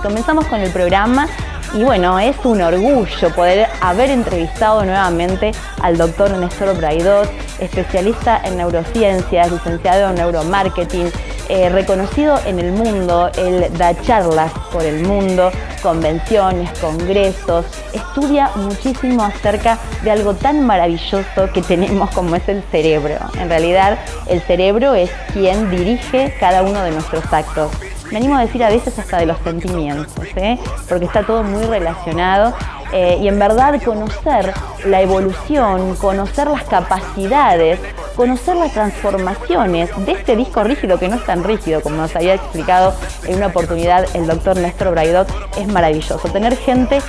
Comenzamos con el programa y bueno, es un orgullo poder haber entrevistado nuevamente al doctor Néstor Braidot, especialista en neurociencias, licenciado en neuromarketing, reconocido en el mundo. Él da charlas por el mundo, convenciones, congresos, estudia muchísimo acerca de algo tan maravilloso que tenemos como es el cerebro. En realidad, el cerebro es quien dirige cada uno de nuestros actos. Me animo a decir a veces hasta de los sentimientos, porque está todo muy relacionado. Y en verdad conocer la evolución, conocer las capacidades, conocer las transformaciones de este disco rígido, que no es tan rígido como nos había explicado en una oportunidad el doctor Néstor Braidot, es maravilloso. Tener gente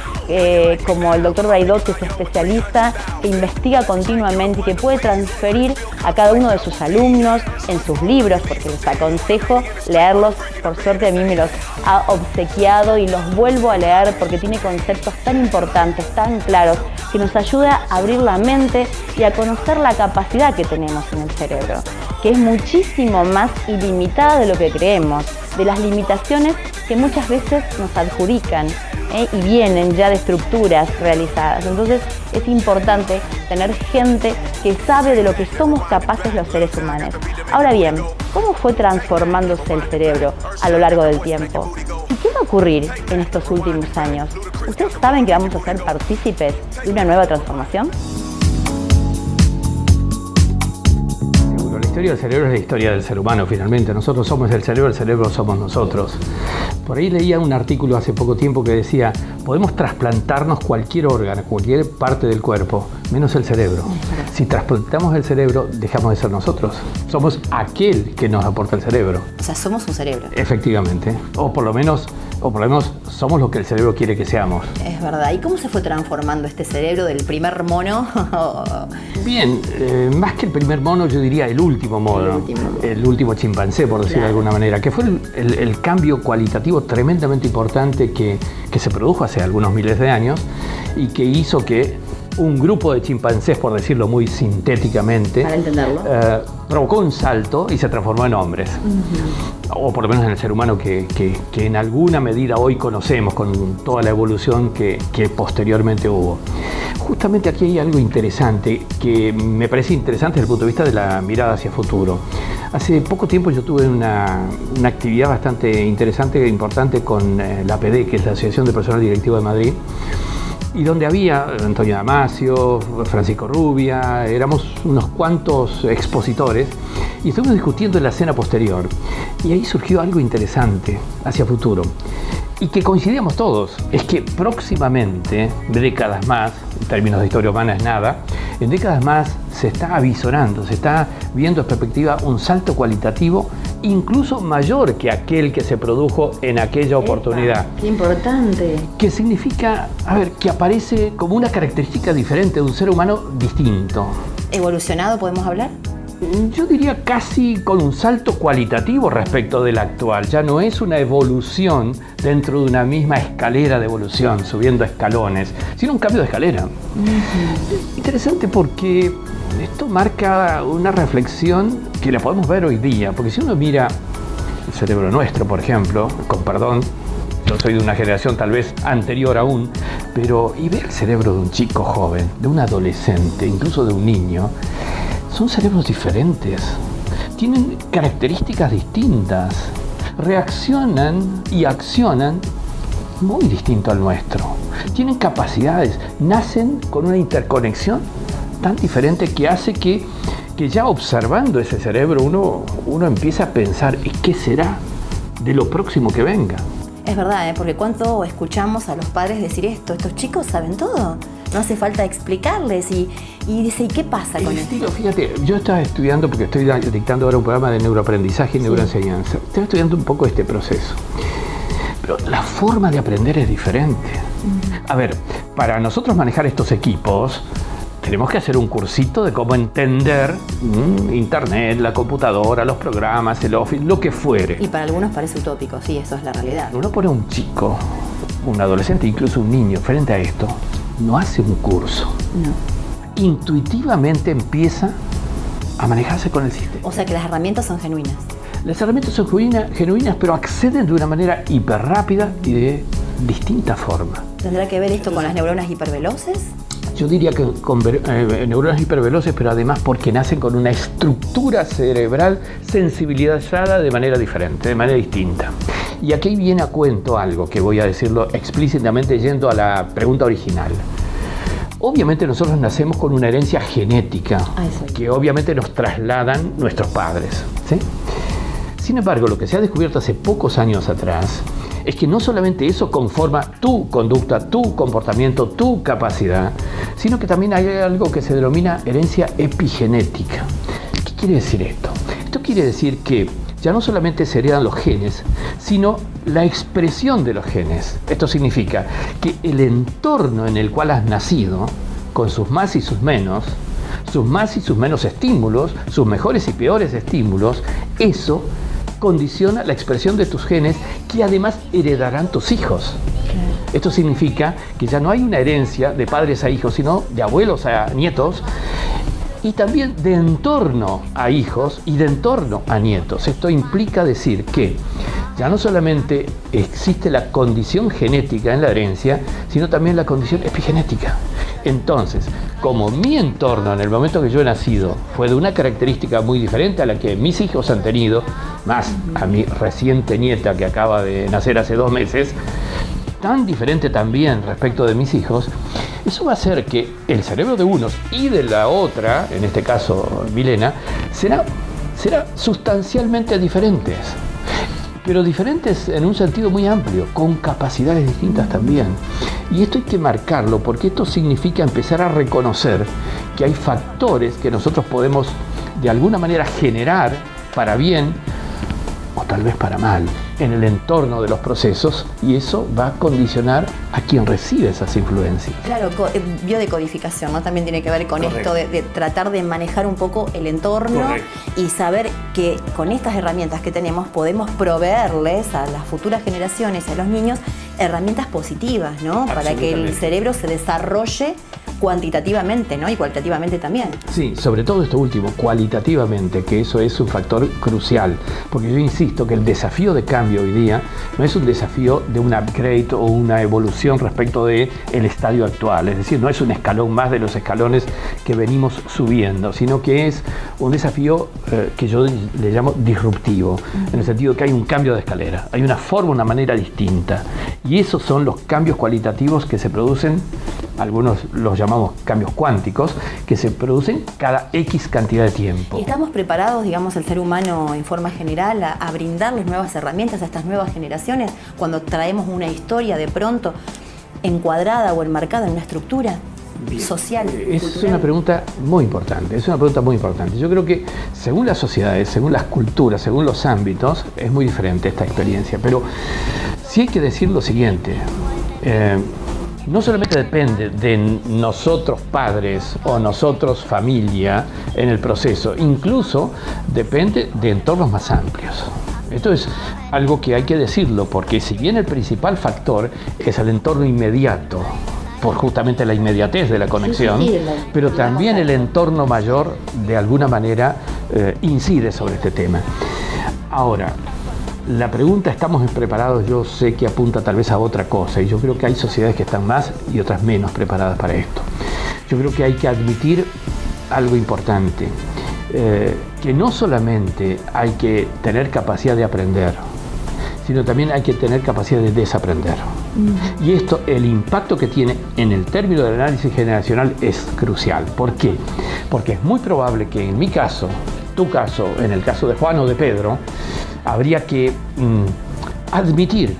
como el doctor Braidot, que se especializa, que investiga continuamente y que puede transferir a cada uno de sus alumnos en sus libros, porque les aconsejo leerlos. Por suerte a mí me los ha obsequiado y los vuelvo a leer porque tiene conceptos tan importantes, tan claros, que nos ayuda a abrir la mente y a conocer la capacidad que tenemos en el cerebro, que es muchísimo más ilimitada de lo que creemos, de las limitaciones que muchas veces nos adjudican y vienen ya de estructuras realizadas. Entonces es importante tener gente que sabe de lo que somos capaces los seres humanos. Ahora bien, ¿cómo fue transformándose el cerebro a lo largo del tiempo? ¿Y qué va a ocurrir en estos últimos años? ¿Ustedes saben que vamos a ser partícipes de una nueva transformación? La historia del cerebro es la historia del ser humano, finalmente. Nosotros somos el cerebro somos nosotros. Por ahí leía un artículo hace poco tiempo que decía: podemos trasplantarnos cualquier órgano, cualquier parte del cuerpo, menos el cerebro. Si trasplantamos el cerebro, dejamos de ser nosotros. Somos aquel que nos aporta el cerebro. O sea, somos un cerebro. Efectivamente. O por lo menos somos lo que el cerebro quiere que seamos. Es verdad. ¿Y cómo se fue transformando este cerebro del primer mono? Bien, más que el primer mono, yo diría el último mono. El último chimpancé, por decirlo de alguna manera, que fue el cambio cualitativo tremendamente importante que se produjo hace algunos miles de años y que hizo que un grupo de chimpancés, por decirlo muy sintéticamente, para entenderlo, provocó un salto y se transformó en hombres. O por lo menos en el ser humano que en alguna medida hoy conocemos, con toda la evolución que posteriormente hubo. Justamente aquí hay algo interesante que me parece interesante desde el punto de vista de la mirada hacia futuro. Hace poco tiempo yo tuve una actividad bastante interesante e importante con la APD, que es la Asociación de Personal Directivo de Madrid, y donde había Antonio Damasio, Francisco Rubia, éramos unos cuantos expositores y estuvimos discutiendo en la cena posterior. Y ahí surgió algo interesante hacia futuro y que coincidíamos todos. Es que próximamente, décadas más, en términos de historia humana es nada, en décadas más se está avisorando, se está viendo en perspectiva un salto cualitativo incluso mayor que aquel que se produjo en aquella oportunidad. ¡Qué importante! Que significa, que aparece como una característica diferente de un ser humano distinto. ¿Evolucionado podemos hablar? Yo diría casi con un salto cualitativo respecto del actual. Ya no es una evolución dentro de una misma escalera de evolución, subiendo escalones, sino un cambio de escalera. Interesante porque esto marca una reflexión que la podemos ver hoy día, porque si uno mira el cerebro nuestro, por ejemplo, con perdón, yo soy de una generación tal vez anterior aún, pero y ve el cerebro de un chico joven, de un adolescente, incluso de un niño, son cerebros diferentes, tienen características distintas, reaccionan y accionan muy distinto al nuestro, tienen capacidades, nacen con una interconexión tan diferente que hace que ya observando ese cerebro uno empieza a pensar: ¿y qué será de lo próximo que venga? Es verdad, porque cuánto escuchamos a los padres decir esto: estos chicos saben todo, no hace falta explicarles, y dice: ¿y qué pasa con esto? Fíjate, yo estaba estudiando, porque estoy dictando ahora un programa de neuroaprendizaje y neuroenseñanza, estaba estudiando un poco este proceso, pero la forma de aprender es diferente. Para nosotros manejar estos equipos tenemos que hacer un cursito de cómo entender Internet, la computadora, los programas, el Office, lo que fuere. Y para algunos parece utópico, sí, eso es la realidad. Uno pone a un chico, un adolescente, incluso un niño, frente a esto, no hace un curso. No. Intuitivamente empieza a manejarse con el sistema. O sea que las herramientas son genuinas. Las herramientas son genuinas, pero acceden de una manera hiperrápida y de distinta forma. ¿Tendrá que ver esto con las neuronas hiperveloces? Yo diría que con neuronas hiperveloces, pero además porque nacen con una estructura cerebral sensibilizada de manera diferente, de manera distinta. Y aquí viene a cuento algo que voy a decirlo explícitamente yendo a la pregunta original. Obviamente nosotros nacemos con una herencia genética que obviamente nos trasladan nuestros padres, ¿sí? Sin embargo, lo que se ha descubierto hace pocos años atrás es que no solamente eso conforma tu conducta, tu comportamiento, tu capacidad, sino que también hay algo que se denomina herencia epigenética. ¿Qué quiere decir esto? Esto quiere decir que ya no solamente se heredan los genes, sino la expresión de los genes. Esto significa que el entorno en el cual has nacido, con sus más y sus menos estímulos, sus mejores y peores estímulos, eso condiciona la expresión de tus genes que además heredarán tus hijos. Esto significa que ya no hay una herencia de padres a hijos, sino de abuelos a nietos, y también de entorno a hijos y de entorno a nietos. Esto implica decir que ya no solamente existe la condición genética en la herencia, sino también la condición epigenética. Entonces, como mi entorno en el momento que yo he nacido fue de una característica muy diferente a la que mis hijos han tenido, más a mi reciente nieta que acaba de nacer hace 2 meses, tan diferente también respecto de mis hijos, eso va a hacer que el cerebro de unos y de la otra, en este caso Milena, será sustancialmente diferentes. Pero diferentes en un sentido muy amplio, con capacidades distintas también. Y esto hay que marcarlo, porque esto significa empezar a reconocer que hay factores que nosotros podemos de alguna manera generar para bien o tal vez para mal en el entorno de los procesos, y eso va a condicionar a quien recibe esas influencias. Claro, biodecodificación, ¿no? También tiene que ver con Correcto. esto de tratar de manejar un poco el entorno. Correcto. Y saber que con estas herramientas que tenemos podemos proveerles a las futuras generaciones, a los niños, herramientas positivas, ¿no? Para que el cerebro se desarrolle cuantitativamente, ¿no? Y cualitativamente también. Sí, sobre todo esto último, cualitativamente, que eso es un factor crucial, porque yo insisto que el desafío de cambio hoy día no es un desafío de un upgrade o una evolución respecto del estadio actual, es decir, no es un escalón más de los escalones que venimos subiendo, sino que es un desafío que yo le llamo disruptivo, en el sentido que hay un cambio de escalera, hay una forma, una manera distinta, y esos son los cambios cualitativos que se producen, algunos los llamamos cambios cuánticos, que se producen cada X cantidad de tiempo. ¿Y estamos preparados, digamos, el ser humano en forma general a brindarles nuevas herramientas a estas nuevas generaciones cuando traemos una historia de pronto encuadrada o enmarcada en una estructura social? Es cultural? una pregunta muy importante, Yo creo que según las sociedades, según las culturas, según los ámbitos, es muy diferente esta experiencia, pero sí hay que decir lo siguiente. No solamente depende de nosotros padres o nosotros familia en el proceso, incluso depende de entornos más amplios. Esto es algo que hay que decirlo, porque si bien el principal factor es el entorno inmediato, por justamente la inmediatez de la conexión, pero también el entorno mayor de alguna manera incide sobre este tema. Ahora, la pregunta, ¿estamos preparados? Yo sé que apunta tal vez a otra cosa, y yo creo que hay sociedades que están más y otras menos preparadas para esto. Yo creo que hay que admitir algo importante, que no solamente hay que tener capacidad de aprender, sino también hay que tener capacidad de desaprender. Y esto, el impacto que tiene en el término del análisis generacional es crucial. ¿Por qué? Porque es muy probable que en mi caso, tu caso, en el caso de Juan o de Pedro, habría que admitir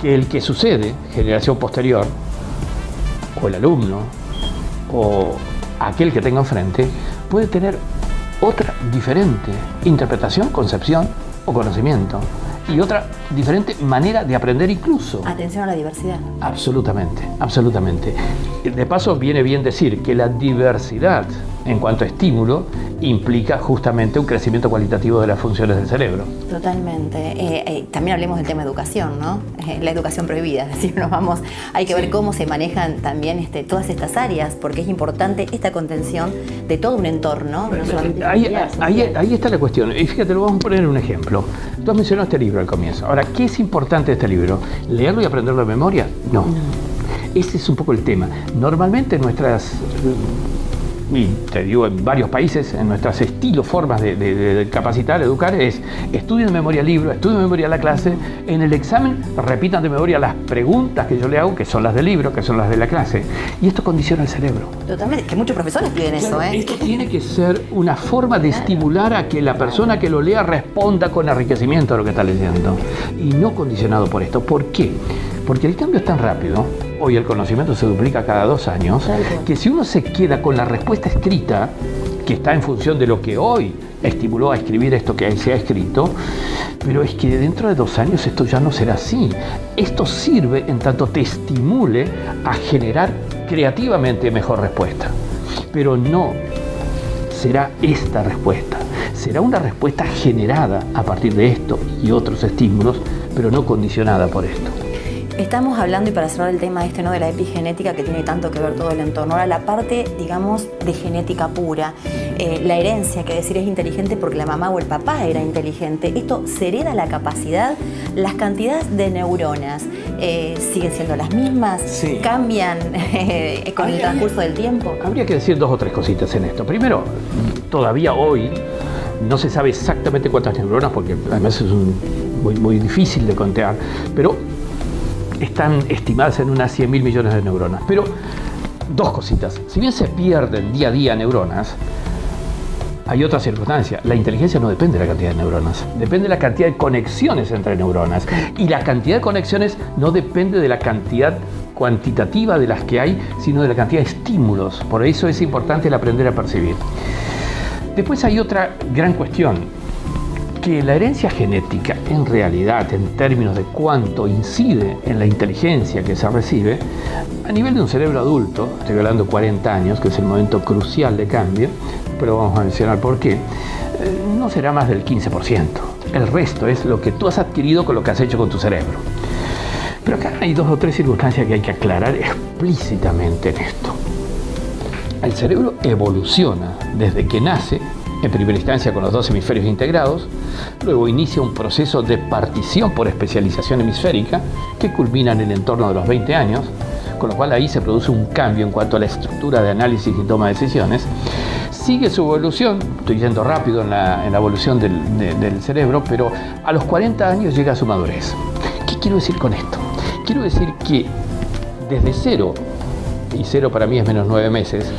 que el que sucede, generación posterior, o el alumno, o aquel que tenga enfrente, puede tener otra diferente interpretación, concepción o conocimiento, y otra diferente manera de aprender incluso. Atención a la diversidad. Absolutamente, absolutamente. De paso viene bien decir que la diversidad en cuanto a estímulo, implica justamente un crecimiento cualitativo de las funciones del cerebro. Totalmente. También hablemos del tema educación, ¿no? La educación prohibida, es decir, hay que ver cómo se manejan también todas estas áreas, porque es importante esta contención de todo un entorno. No solamente ahí está la cuestión. Y fíjate, lo vamos a poner un ejemplo. Tú has mencionado este libro al comienzo. Ahora, ¿qué es importante de este libro? ¿Leerlo y aprenderlo de memoria? No. Ese es un poco el tema. Normalmente nuestras... y te digo, en varios países, en nuestros estilos, formas de capacitar, educar, es estudien de memoria el libro, estudien de memoria la clase, en el examen repitan de memoria las preguntas que yo le hago, que son las del libro, que son las de la clase. Y esto condiciona el cerebro. Totalmente, que muchos profesores piden eso, ¿eh? Esto tiene que ser una forma de estimular a que la persona que lo lea responda con enriquecimiento a lo que está leyendo. Y no condicionado por esto. ¿Por qué? Porque el cambio es tan rápido, hoy el conocimiento se duplica cada 2 años, que si uno se queda con la respuesta escrita, que está en función de lo que hoy estimuló a escribir esto que se ha escrito, pero es que dentro de 2 años esto ya no será así. Esto sirve en tanto te estimule a generar creativamente mejor respuesta, pero no será esta respuesta. Será una respuesta generada a partir de esto y otros estímulos, pero no condicionada por esto. Estamos hablando, y para cerrar el tema ¿no? de la epigenética, que tiene tanto que ver todo el entorno. Ahora, la parte, digamos, de genética pura, la herencia, que decir es inteligente porque la mamá o el papá era inteligente. Esto se hereda la capacidad, las cantidades de neuronas siguen siendo las mismas, sí. Cambian con el transcurso del tiempo. Habría que decir 2 o 3 cositas en esto. Primero, todavía hoy no se sabe exactamente cuántas neuronas, porque además es muy difícil de contar, pero están estimadas en unas 100.000 millones de neuronas. Pero 2 cositas. Si bien se pierden día a día neuronas, hay otra circunstancia. La inteligencia no depende de la cantidad de neuronas, depende de la cantidad de conexiones entre neuronas. Y la cantidad de conexiones no depende de la cantidad cuantitativa de las que hay, sino de la cantidad de estímulos. Por eso es importante el aprender a percibir. Después hay otra gran cuestión, que la herencia genética, en realidad, en términos de cuánto incide en la inteligencia que se recibe, a nivel de un cerebro adulto, estoy hablando de 40 años, que es el momento crucial de cambio, pero vamos a mencionar por qué, no será más del 15%. El resto es lo que tú has adquirido con lo que has hecho con tu cerebro. Pero acá hay 2 o 3 circunstancias que hay que aclarar explícitamente en esto. El cerebro evoluciona desde que nace, en primera instancia con los 2 hemisferios integrados, luego inicia un proceso de partición por especialización hemisférica que culmina en el entorno de los 20 años, con lo cual ahí se produce un cambio en cuanto a la estructura de análisis y toma de decisiones. Sigue su evolución, estoy yendo rápido en la evolución del cerebro, pero a los 40 años llega a su madurez. ¿Qué quiero decir con esto? Quiero decir que desde 0, y 0 para mí es menos 9 meses,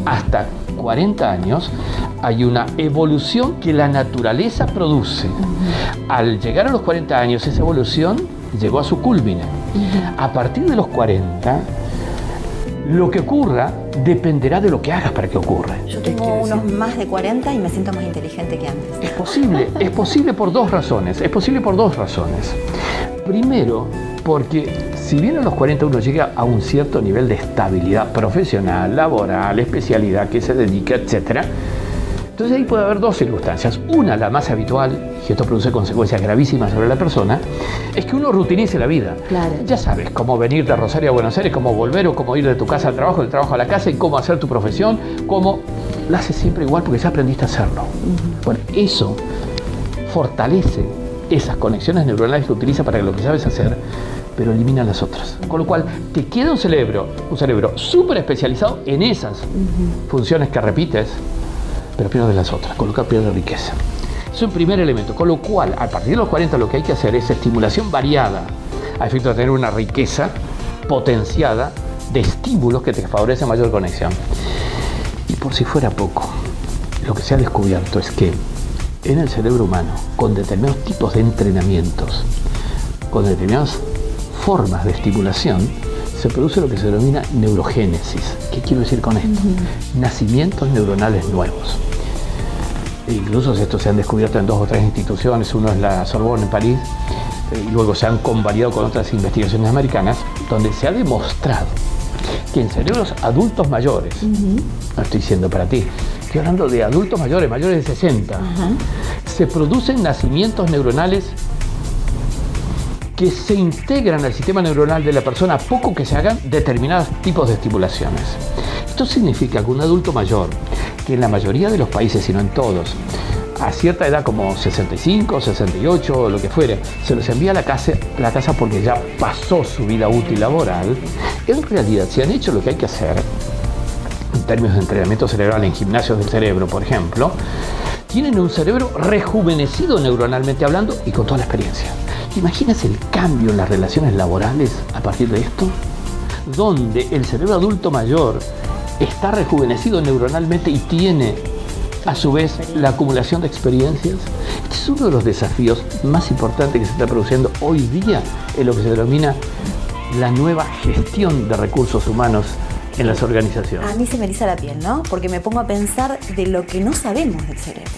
hasta 40 años, hay una evolución que la naturaleza produce. Al llegar a los 40 años, esa evolución llegó a su culmine. A partir de los 40, lo que ocurra dependerá de lo que hagas para que ocurra. Yo tengo unos más de 40 y me siento más inteligente que antes. Es posible por 2 razones. Primero, porque si bien a los 40 uno llega a un cierto nivel de estabilidad profesional, laboral, especialidad que se dedica, etc., entonces ahí puede haber 2 circunstancias. Una, la más habitual, y esto produce consecuencias gravísimas sobre la persona, es que uno rutinice la vida. Claro. Ya sabes cómo venir de Rosario a Buenos Aires, cómo volver o cómo ir de tu casa al trabajo, del trabajo a la casa, y cómo hacer tu profesión, cómo la haces siempre igual porque ya aprendiste a hacerlo. Bueno, eso fortalece esas conexiones neuronales que utiliza para lo que sabes hacer, pero elimina las otras. Con lo cual, te queda un cerebro súper especializado en esas funciones que repites, pero pierde las otras, con lo cual pierde riqueza. Es un primer elemento, con lo cual, a partir de los 40 lo que hay que hacer es estimulación variada, a efecto de tener una riqueza potenciada de estímulos que te favorecen mayor conexión. Y por si fuera poco, lo que se ha descubierto es que en el cerebro humano, con determinados tipos de entrenamientos, con determinadas formas de estimulación, se produce lo que se denomina neurogénesis. ¿Qué quiero decir con esto? Nacimientos neuronales nuevos. E incluso estos se han descubierto en 2 o 3 instituciones, uno es la Sorbonne en París, y luego se han convalidado con otras investigaciones americanas, donde se ha demostrado que en cerebros adultos mayores, no estoy diciendo para ti, estoy hablando de adultos mayores, mayores de 60, se producen nacimientos neuronales que se integran al sistema neuronal de la persona a poco que se hagan determinados tipos de estimulaciones. Esto significa que un adulto mayor, que en la mayoría de los países, si no en todos, a cierta edad como 65, 68 o lo que fuere, se los envía a la casa porque ya pasó su vida útil laboral, en realidad si han hecho lo que hay que hacer, en términos de entrenamiento cerebral en gimnasios del cerebro, por ejemplo, tienen un cerebro rejuvenecido neuronalmente hablando y con toda la experiencia. ¿Imaginas el cambio en las relaciones laborales a partir de esto? Donde el cerebro adulto mayor está rejuvenecido neuronalmente y tiene a su vez la acumulación de experiencias. Este es uno de los desafíos más importantes que se está produciendo hoy día en lo que se denomina la nueva gestión de recursos humanos en las organizaciones. A mí se me eriza la piel, ¿no? Porque me pongo a pensar de lo que no sabemos del cerebro,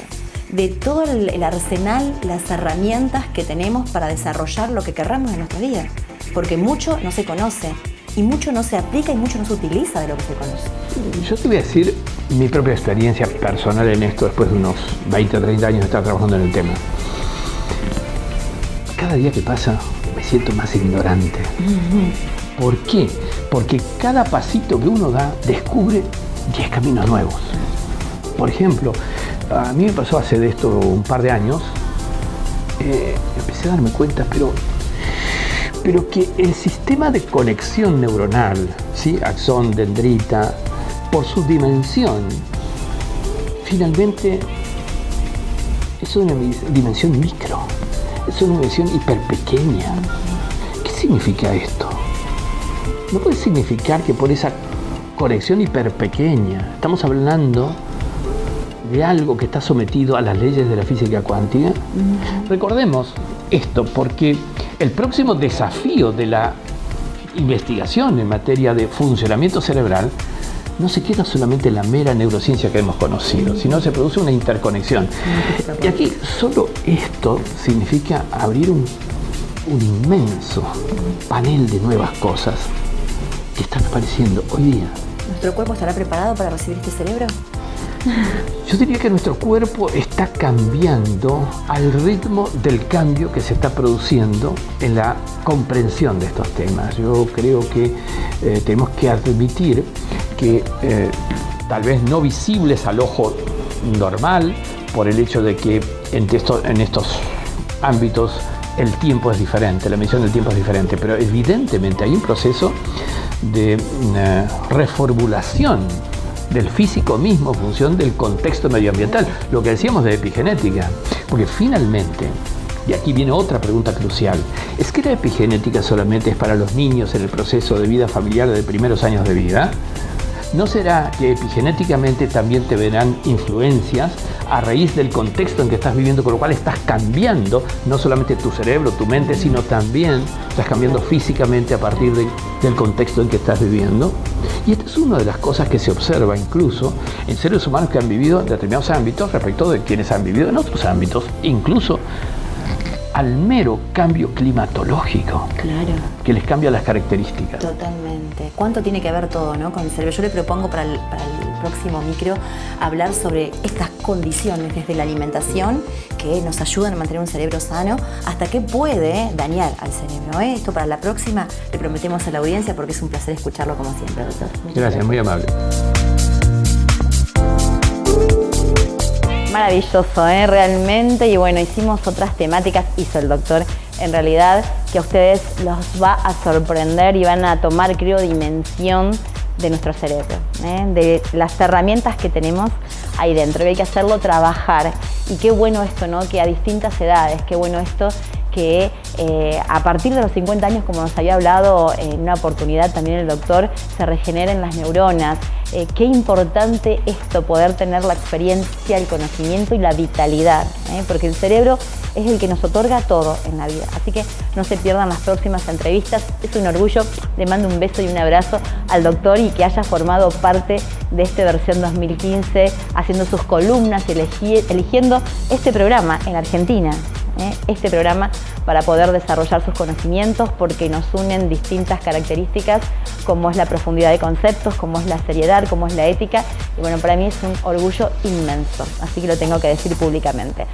de todo el arsenal, las herramientas que tenemos para desarrollar lo que querramos en nuestra vida. Porque mucho no se conoce y mucho no se aplica y mucho no se utiliza de lo que se conoce. Yo te voy a decir mi propia experiencia personal en esto después de unos 20 o 30 años de estar trabajando en el tema. Cada día que pasa me siento más ignorante. ¿Por qué? Porque cada pasito que uno da descubre 10 caminos nuevos. Por ejemplo, a mí me pasó hace de esto un par de años, empecé a darme cuenta, pero que el sistema de conexión neuronal, ¿sí? Axón, dendrita, por su dimensión, finalmente es una dimensión micro, es una dimensión hiperpequeña. ¿Qué significa esto? No puede significar que por esa conexión hiperpequeña estamos hablando de algo que está sometido a las leyes de la física cuántica. Recordemos esto porque el próximo desafío de la investigación en materia de funcionamiento cerebral no se queda solamente en la mera neurociencia que hemos conocido, sino se produce una interconexión. Y aquí solo esto significa abrir un inmenso panel de nuevas cosas que están apareciendo hoy día. ¿Nuestro cuerpo estará preparado para recibir este cerebro? Yo diría que nuestro cuerpo está cambiando al ritmo del cambio que se está produciendo en la comprensión de estos temas. Yo creo que tenemos que admitir que tal vez no visibles al ojo normal, por el hecho de que en estos ámbitos el tiempo es diferente, la medición del tiempo es diferente, pero evidentemente hay un proceso de reformulación del físico mismo en función del contexto medioambiental, lo que decíamos de epigenética, porque finalmente, y aquí viene otra pregunta crucial, ¿es que la epigenética solamente es para los niños en el proceso de vida familiar de primeros años de vida? ¿No será que epigenéticamente también te verán influencias a raíz del contexto en que estás viviendo, con lo cual estás cambiando no solamente tu cerebro, tu mente, sino también estás cambiando físicamente a partir del contexto en que estás viviendo? Y esta es una de las cosas que se observa incluso en seres humanos que han vivido en determinados ámbitos respecto de quienes han vivido en otros ámbitos, incluso al mero cambio climatológico, claro, que les cambia las características. Totalmente. ¿Cuánto tiene que ver todo, ¿no?, con el cerebro? Yo le propongo para el próximo micro hablar sobre estas condiciones desde la alimentación que nos ayudan a mantener un cerebro sano, hasta qué puede dañar al cerebro. Esto para la próxima le prometemos a la audiencia, porque es un placer escucharlo como siempre, doctor. Gracias, muy amable. Maravilloso, realmente. Y bueno, hicimos otras temáticas, hizo el doctor, en realidad, que a ustedes los va a sorprender y van a tomar, creo, dimensión de nuestro cerebro, de las herramientas que tenemos ahí dentro. Y hay que hacerlo trabajar. Y qué bueno esto, ¿no?, que a distintas edades, qué bueno esto que a partir de los 50 años, como nos había hablado en una oportunidad también el doctor, se regeneren las neuronas. Qué importante esto, poder tener la experiencia, el conocimiento y la vitalidad, porque el cerebro es el que nos otorga todo en la vida. Así que no se pierdan las próximas entrevistas. Es un orgullo. Le mando un beso y un abrazo al doctor, y que haya formado parte de esta versión 2015, haciendo sus columnas, eligiendo este programa en Argentina. este programa para poder desarrollar sus conocimientos, porque nos unen distintas características, como es la profundidad de conceptos, como es la seriedad, como es la ética. Y bueno, para mí es un orgullo inmenso, así que lo tengo que decir públicamente.